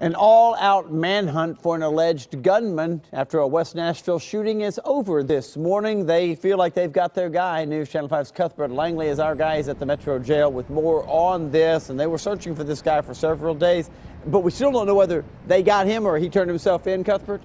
An all-out manhunt for an alleged gunman after a West Nashville shooting is over this morning. They feel like they've got their guy. News Channel 5's Cuthbert Langley is our guy. He's at the Metro Jail with more on this. And they were searching for this guy for several days. But we still don't know whether they got him or he turned himself in, Cuthbert.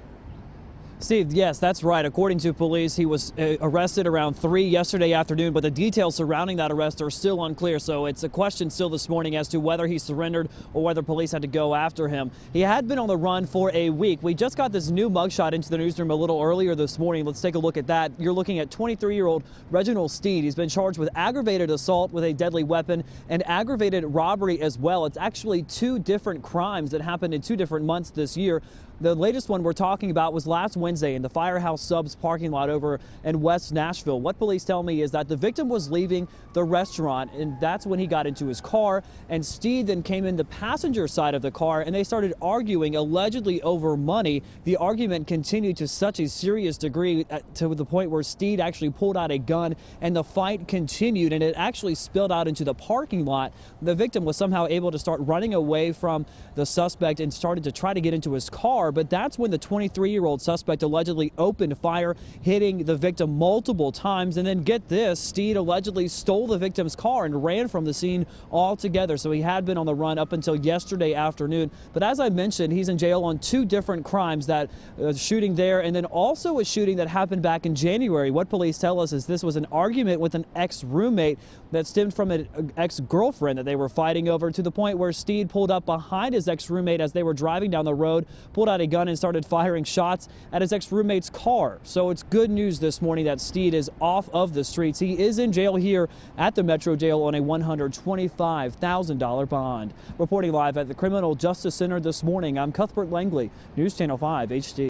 Steve, yes, that's right. According to police, he was arrested around 3 yesterday afternoon, but the details surrounding that arrest are still unclear. So it's a question still this morning as to whether he surrendered or whether police had to go after him. He had been on the run for a week. We just got this new mugshot into the newsroom a little earlier this morning. Let's take a look at that. You're looking at 23-year-old Reginald Steed. He's been charged with aggravated assault with a deadly weapon and aggravated robbery as well. It's actually two different crimes that happened in 2 different months this year. The latest one we're talking about was last Wednesday in the Firehouse Subs parking lot over in West Nashville. What police tell me is that the victim was leaving the restaurant, and that's when he got into his car, and Steed then came in the passenger side of the car, and they started arguing allegedly over money. The argument continued to such a serious degree to the point where Steed actually pulled out a gun, and the fight continued, and it actually spilled out into the parking lot. The victim was somehow able to start running away from the suspect and started to try to get into his car. But that's when the 23-year-old suspect allegedly opened fire, hitting the victim multiple times. And then get this, Steed allegedly stole the victim's car and ran from the scene altogether. So he had been on the run up until yesterday afternoon. But as I mentioned, he's in jail on 2 different crimes, that shooting there and then also a shooting that happened back in January. What police tell us is this was an argument with an ex-roommate that stemmed from an ex-girlfriend that they were fighting over, to the point where Steed pulled up behind his ex-roommate as they were driving down the road, pulled out a gun and started firing shots at his ex-roommate's car. So it's good news this morning that Steed is off of the streets. He is in jail here at the Metro Jail on a $125,000 bond. Reporting live at the Criminal Justice Center this morning, I'm Cuthbert Langley, News Channel 5 HD.